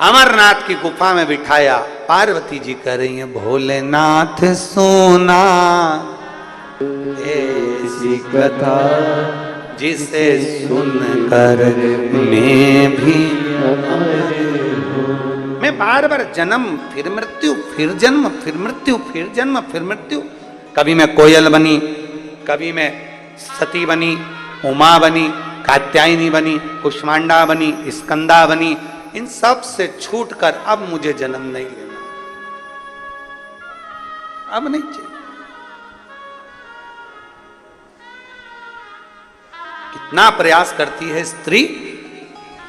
अमरनाथ की गुफा में बिठाया। पार्वती जी कह रही हैं भोलेनाथ सोना ऐसी कथा जिसे सुनकर मैं भी मैं बार बार जन्म फिर मृत्यु फिर जन्म फिर मृत्यु फिर जन्म फिर मृत्यु। कभी मैं कोयल बनी, कभी मैं सती बनी, उमा बनी, कात्यायनी बनी, कुष्मांडा बनी, स्कंदा बनी। इन सब से छूटकर अब मुझे जन्म नहीं लेना, अब नहीं चाहिए। कितना प्रयास करती है स्त्री,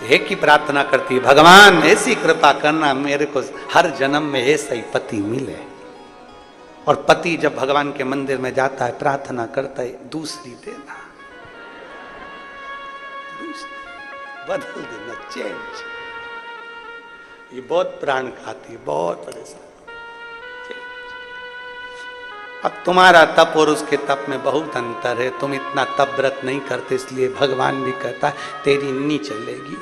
एक ही प्रार्थना करती है भगवान ऐसी कृपा करना मेरे को हर जन्म में ऐसा ही पति मिले। और पति जब भगवान के मंदिर में जाता है प्रार्थना करता है दूसरी देना, बदल देना, चेंज। ये बहुत प्राण खाती है, बहुत परेशान। अब तुम्हारा तप और उसके तप में बहुत अंतर है। तुम इतना तप व्रत नहीं करते, इसलिए भगवान भी कहता है तेरी नहीं चलेगी,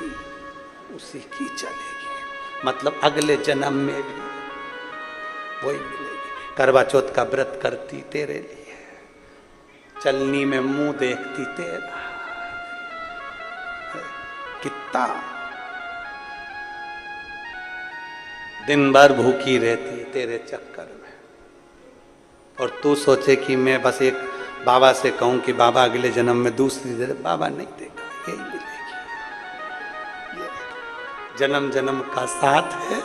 उसी की चलेगी। मतलब अगले जन्म में भी वही मिलेगी। करवा चौथ का व्रत करती तेरे लिए, चलनी में मुंह देखती तेरा, कितना दिन भर भूखी रहती है तेरे चक्कर में। और तू सोचे कि मैं बस एक बाबा से कहूं कि बाबा अगले जन्म में दूसरी दे, बाबा नहीं देगा, यही मिलेगी। ये जन्म जन्म का साथ है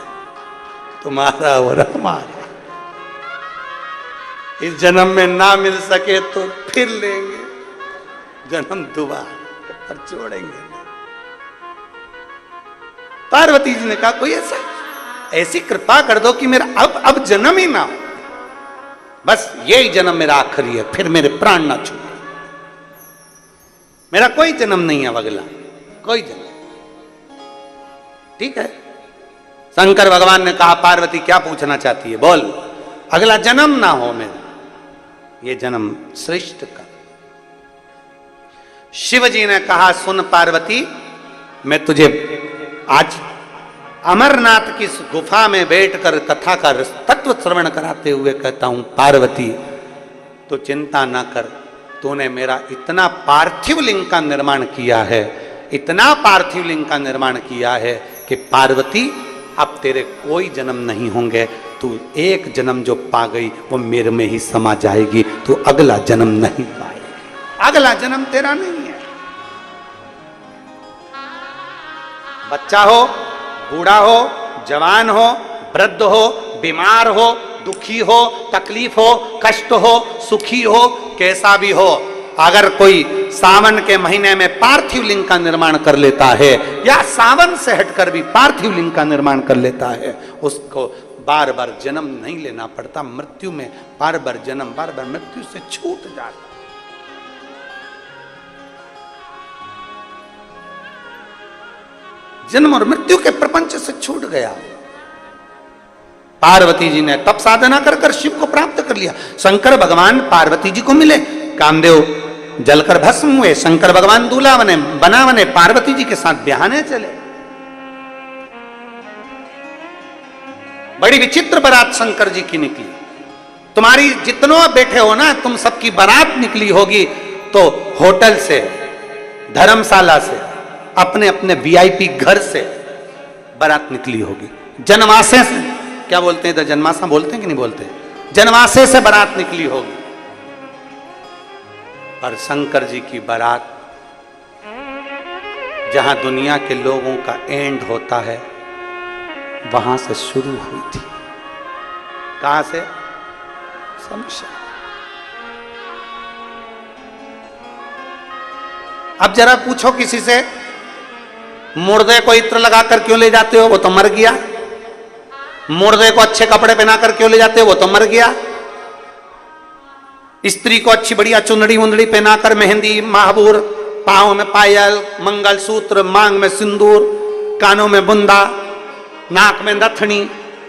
तुम्हारा और हमारा। इस जन्म में ना मिल सके तो फिर लेंगे जन्म दोबारा, पर छोड़ेंगे नहीं। पार्वती जी ने कहा कोई ऐसी कृपा कर दो कि मेरा अब जन्म ही ना हो, बस यही जन्म मेरा आखिरी है, फिर मेरे प्राण ना छूटे। मेरा कोई जन्म नहीं है अगला, कोई जन्म। ठीक है। शंकर भगवान ने कहा पार्वती क्या पूछना चाहती है बोल, अगला जन्म ना हो मेरा, ये जन्म श्रेष्ठ का। शिव जी ने कहा सुन पार्वती, मैं तुझे आज अमरनाथ की गुफा में बैठकर कथा का तत्व श्रवण कराते हुए कहता हूं पार्वती तो चिंता ना कर, तूने मेरा इतना पार्थिव लिंग का निर्माण किया है, इतना पार्थिव लिंग का निर्माण किया है कि पार्वती अब तेरे कोई जन्म नहीं होंगे। तू एक जन्म जो पा गई वो मेरे में ही समा जाएगी, तू अगला जन्म नहीं पाएगी, अगला जन्म तेरा नहीं है। बच्चा हो, बूढ़ा हो, जवान हो, वृद्ध हो, बीमार हो, दुखी हो, तकलीफ हो, कष्ट हो, सुखी हो, कैसा भी हो, अगर कोई सावन के महीने में पार्थिव लिंग का निर्माण कर लेता है या सावन से हटकर भी पार्थिव लिंग का निर्माण कर लेता है, उसको बार बार जन्म नहीं लेना पड़ता। मृत्यु में बार बार जन्म, बार बार मृत्यु से छूट जाता। जन्म और मृत्यु के प्रपंच से छूट गया। पार्वती जी ने तप साधना कर कर शिव को प्राप्त कर लिया। शंकर भगवान पार्वती जी को मिले, कामदेव जलकर भस्म हुए, शंकर भगवान दूल्हा बने, पार्वती जी के साथ ब्याहने चले। बड़ी विचित्र बारात शंकर जी की निकली। तुम्हारी जितनों बैठे हो ना, तुम सबकी बारात निकली होगी तो होटल से, धर्मशाला से, अपने अपने वीआईपी घर से बारात निकली होगी। जनवासे से, क्या बोलते हैं इधर, जनमासा बोलते हैं कि नहीं बोलते, जनवासे से बारात निकली होगी। पर शंकर जी की बारात जहां दुनिया के लोगों का एंड होता है वहां से शुरू हुई थी। कहां से? शमशान। अब जरा पूछो किसी से, मुर्दे को इत्र लगाकर क्यों ले जाते हो, वो तो मर गया। मुर्दे को अच्छे कपड़े पहनाकर क्यों ले जाते हो, वो तो मर गया। स्त्री को अच्छी बढ़िया चुंदड़ी मुंदड़ी पहनाकर, मेहंदी, महाबूर, पांव में पायल, मंगलसूत्र, मांग में सिंदूर, कानों में बुंदा, नाक में नथनी,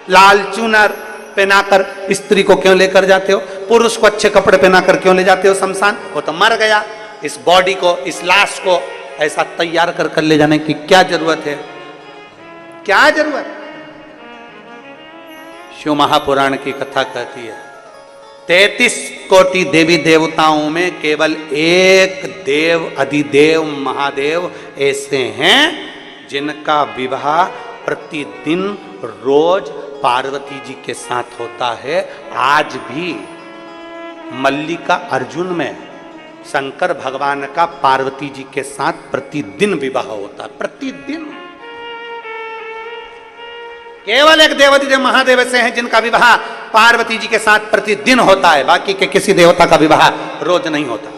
लाल चूनर पहनाकर स्त्री को क्यों लेकर जाते हो। पुरुष को अच्छे कपड़े पहनाकर क्यों ले जाते हो शमशान, वो तो मर गया। इस बॉडी को, इस लाश को ऐसा तैयार कर कर ले जाने की क्या जरूरत है, क्या जरूरत। शिव महापुराण की कथा कहती है 33 कोटि देवी देवताओं में केवल एक देव अधिदेव महादेव ऐसे हैं जिनका विवाह प्रतिदिन रोज पार्वती जी के साथ होता है। आज भी मल्लिका अर्जुन में शंकर भगवान का पार्वती जी के साथ प्रतिदिन विवाह होता है, प्रतिदिन। केवल एक देवाधिदेव महादेव ऐसे हैं जिनका विवाह पार्वती जी के साथ प्रतिदिन होता है, बाकी के किसी देवता का विवाह रोज नहीं होता,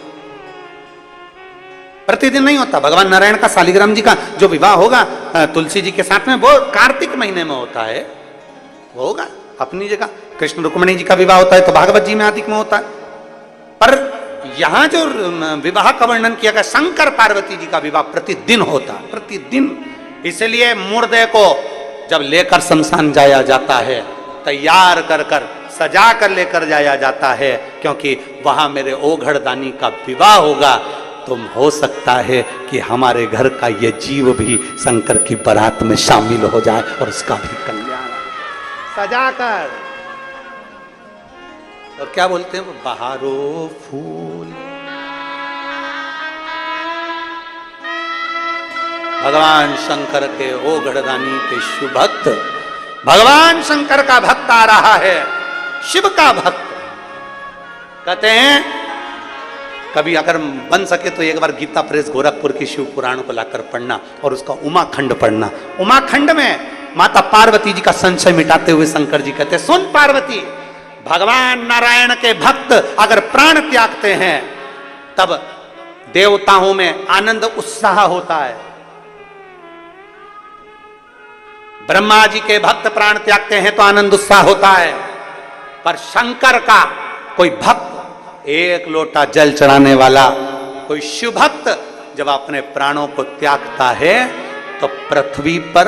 प्रतिदिन नहीं होता। भगवान नारायण का शालिग्राम जी का जो विवाह होगा तुलसी जी के साथ में वो कार्तिक महीने में होता है, वो होगा अपनी जगह। कृष्ण रुक्मिणी जी का विवाह होता है तो भागवत जी में आदिक में होता है। पर यहां जो विवाह का वर्णन किया गया शंकर पार्वती जी का विवाह प्रतिदिन होता है, प्रतिदिन। इसलिए मुर्दे को जब लेकर शमशान जाया जाता है तैयार कर कर सजा कर लेकर जाया जाता है, क्योंकि वहां मेरे ओघड़दानी का विवाह होगा। तो हो सकता है कि हमारे घर का ये जीव भी शंकर की बारात में शामिल हो जाए और उसका भी कल्याण सजा कर। और क्या बोलते हैं वो, बहारो फूल। भगवान शंकर के ओघड़दानी के शिव भक्त, भगवान शंकर का भक्त आ रहा है, शिव का भक्त। कहते हैं कभी अगर बन सके तो एक बार गीता प्रेस गोरखपुर की शिव पुराण को लाकर पढ़ना और उसका उमाखंड पढ़ना। उमाखंड में माता पार्वती जी का संशय मिटाते हुए शंकर जी कहते, सुन पार्वती, भगवान नारायण के भक्त अगर प्राण त्यागते हैं तब देवताओं में आनंद उत्साह होता है। ब्रह्मा जी के भक्त प्राण त्यागते हैं तो आनंद उत्साह होता है, पर शंकर का कोई भक्त, एक लोटा जल चढ़ाने वाला कोई शिव भक्त जब अपने प्राणों को त्यागता है तो पृथ्वी पर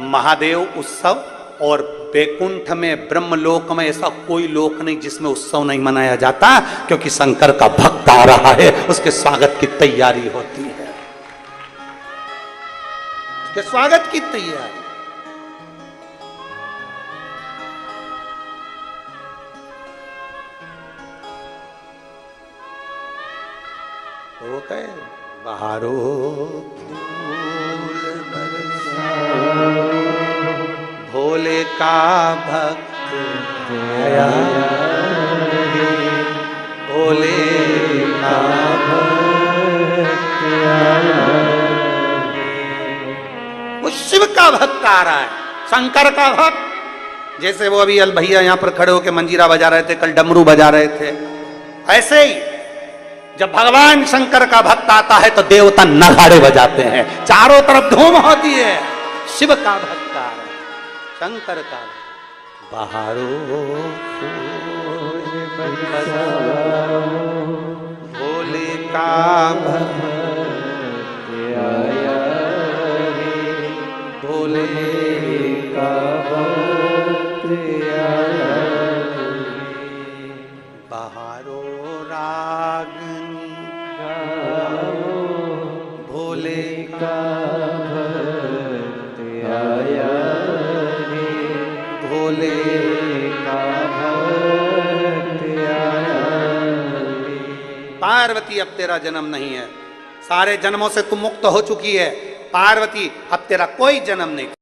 महादेव उत्सव और वैकुंठ में ब्रह्मलोक में ऐसा कोई लोक नहीं जिसमें उत्सव नहीं मनाया जाता, क्योंकि शंकर का भक्त आ रहा है, उसके स्वागत की तैयारी होती है, उसके स्वागत की तैयारी। वो कहे बहारो फूल बरसाओ, भोले का भक्त आया रे, भोले का भक्त आया रे। वो शिव का भक्त आ रहा है, शंकर का भक्त। जैसे वो अभी अल भैया यहां पर खड़े होकर मंजीरा बजा रहे थे, कल डमरू बजा रहे थे, ऐसे ही जब भगवान शंकर का भक्त आता है तो देवता नगाड़े बजाते हैं, चारों तरफ धूम होती है। शिव का भक्त आ रहा है, शंकर का। बहारो फूल बरसाओ, भोले का भक्त आया रे, भोले का भक्त आया रे। बहारो रागनी भोले का भक्त आया रे, भोले का भक्त आया रे। पार्वती अब तेरा जन्म नहीं है, सारे जन्मों से तू मुक्त हो चुकी है पार्वती, अब तेरा कोई जन्म नहीं।